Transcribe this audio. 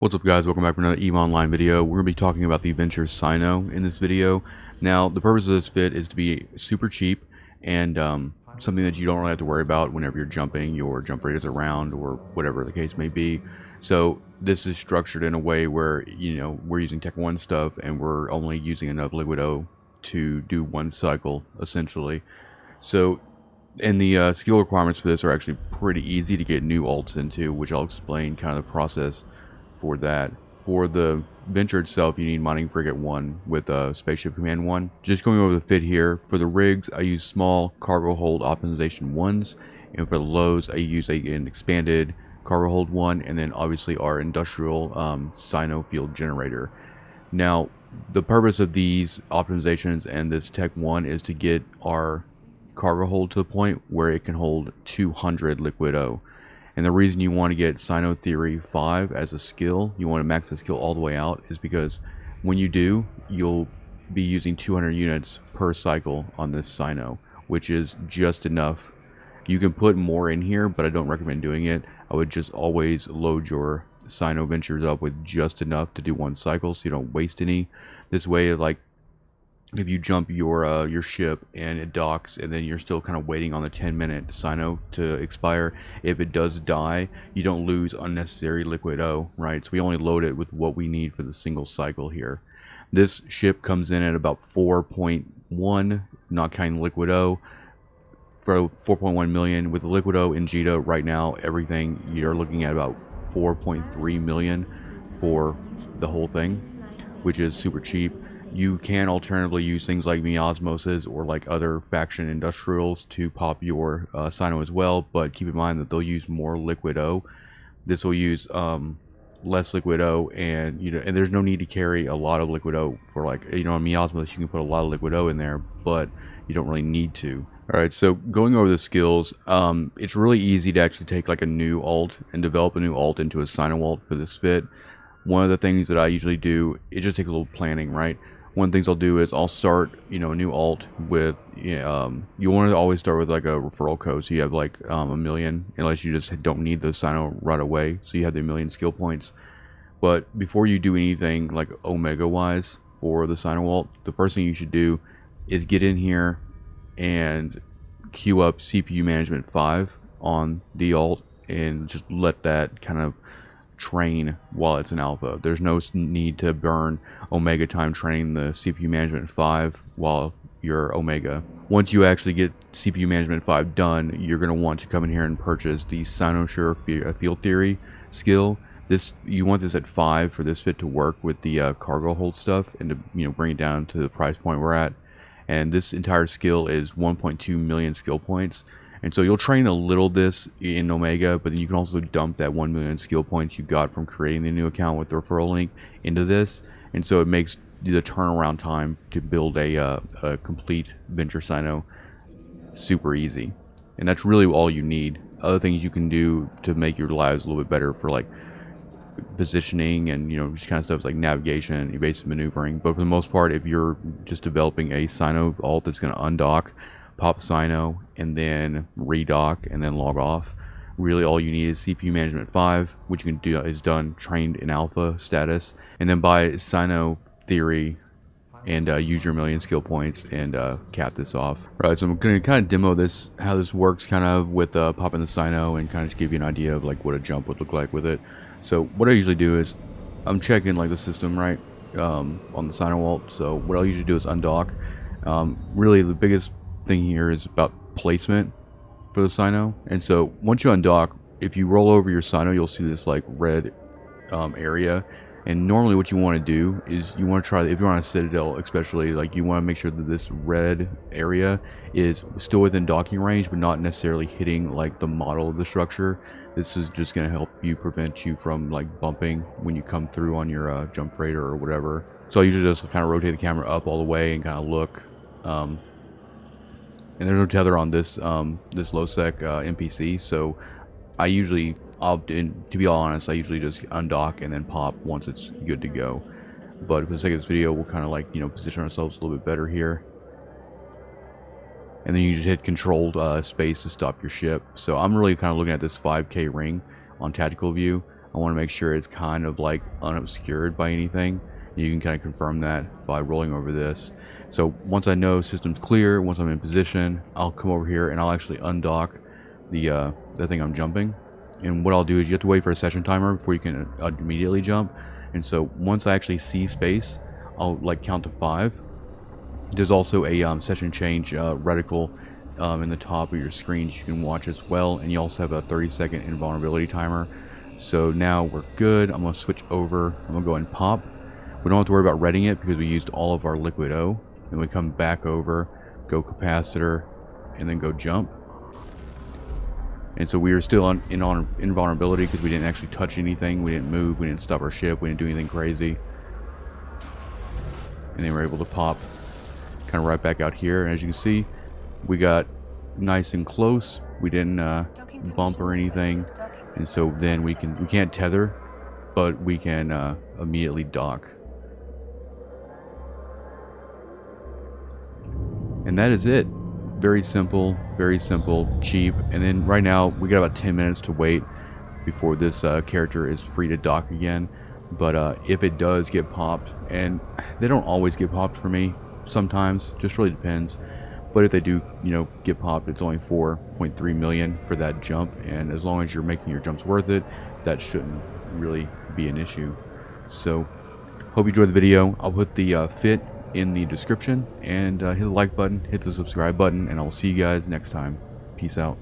What's up, guys? Welcome back for another EVE Online video. We're going to be talking about the Venture Cyno in this video. Now, the purpose of this fit is to be super cheap and something that you don't really have to worry about whenever you're jumping your jump radius around or whatever the case may be. So this is structured in a way where, we're using Tech 1 stuff and we're only using enough Liquid O to do one cycle, essentially. So, and the skill requirements for this are actually pretty easy to get new alts into, which I'll explain kind of the process for that. For the Venture itself, you need Mining Frigate 1 with Spaceship Command 1. Just going over the fit here, for the rigs, I use small cargo hold optimization 1s, and for the lows, I use an expanded cargo hold 1, and then obviously our industrial Cyno field generator. Now, the purpose of these optimizations and this Tech 1 is to get our cargo hold to the point where it can hold 200 Liquid O. And the reason you want to get Cyno Theory 5 as a skill, you want to max the skill all the way out, is because when you do, you'll be using 200 units per cycle on this Cyno, which is just enough. You can put more in here, but I don't recommend doing it. I would just always load your Cyno Ventures up with just enough to do one cycle so you don't waste any. This way, like, if you jump your ship and it docks and then you're still kind of waiting on the 10-minute Cyno to expire, if it does die, you don't lose unnecessary Liquid O, right? So we only load it with what we need for the single cycle here. This ship comes in at about 4.1, not counting Liquid O, for 4.1 million. With the Liquid O in Jita right now, everything, you're looking at about 4.3 million for the whole thing, which is super cheap. You can alternatively use things like Miasmoses or like other faction industrials to pop your Cyno as well, but keep in mind that they'll use more Liquid O. This will use less Liquid O, and and there's no need to carry a lot of Liquid O for, like, on Miasmos you can put a lot of Liquid O in there, but you don't really need to. Alright, so going over the skills, it's really easy to actually take like a new alt and develop a new alt into a Cyno alt for this fit. One of the things that I usually do, it just takes a little planning, right? One of the things I'll do is I'll start, a new alt with, you want to always start with like a referral code, so you have like a million, unless you just don't need the Cyno right away, so you have the 1,000,000 skill points. But before you do anything like Omega wise for the Cyno alt, the first thing you should do is get in here and queue up CPU Management 5 on the alt and just let that kind of train while it's in alpha. There's no need to burn Omega time training the CPU Management 5 while you're Omega. Once you actually get CPU Management 5 done, you're going to want to come in here and purchase the Cynosural field theory skill. You want this at 5 for this fit to work with the cargo hold stuff and to bring it down to the price point we're at. And this entire skill is 1.2 million skill points. And so you'll train a little this in Omega, but then you can also dump that 1 million skill points you got from creating the new account with the referral link into this. And so it makes the turnaround time to build a complete Venture Cyno super easy. And that's really all you need. Other things you can do to make your lives a little bit better for like positioning and just kind of stuff like navigation, evasive maneuvering. But for the most part, if you're just developing a Cyno alt that's going to undock, pop Cyno, and then redock, and then log off, really all you need is CPU Management 5, which you can do is done trained in alpha status, and then buy Cyno Theory and use your 1,000,000 skill points and cap this off. Right, so I'm going to kind of demo this, how this works kind of with popping the Cyno, and kind of just give you an idea of like what a jump would look like with it. So what I usually do is I'm checking like the system, right, on the Cyno alt. So what I'll usually do is undock. Really the biggest thing here is about placement for the Cyno. And so once you undock, if you roll over your Cyno, you'll see this like red area. And normally what you want to do is you want to try, if you're on a Citadel especially, like you want to make sure that this red area is still within docking range, but not necessarily hitting like the model of the structure. This is just going to help you prevent you from like bumping when you come through on your jump freighter or whatever. So I usually just kind of rotate the camera up all the way and kind of look. And there's no tether on this this low sec NPC, so I usually opt in. To be all honest, I usually just undock and then pop once it's good to go. But for the sake of this video, we'll kind of like position ourselves a little bit better here, and then you just hit controlled space to stop your ship. So I'm really kind of looking at this 5K ring on tactical view. I want to make sure it's kind of like unobscured by anything. You can kind of confirm that by rolling over this. So once I know system's clear, once I'm in position, I'll come over here and I'll actually undock the thing I'm jumping. And what I'll do is you have to wait for a session timer before you can immediately jump. And so once I actually see space, I'll like count to 5. There's also a session change reticle in the top of your screens you can watch as well, and you also have a 30-second invulnerability timer. So now we're good. I'm going to switch over. I'm going to go and pop. We don't have to worry about reading it because we used all of our liquid O. And we come back over, go capacitor, and then go jump. And so we are still on invulnerability because we didn't actually touch anything. We didn't move. We didn't stop our ship. We didn't do anything crazy. And then we're able to pop kind of right back out here. And as you can see, we got nice and close. We didn't bump or anything. And so then we can't tether, but we can immediately dock. And that is it. Very simple, cheap. And then right now we got about 10 minutes to wait before this character is free to dock again. But if it does get popped, and they don't always get popped for me, sometimes, just really depends. But if they do, you know, get popped, it's only 4.3 million for that jump, and as long as you're making your jumps worth it, that shouldn't really be an issue. So, hope you enjoyed the video. I'll put the fit in the description, and hit the like button, hit the subscribe button, and I will see you guys next time. Peace out.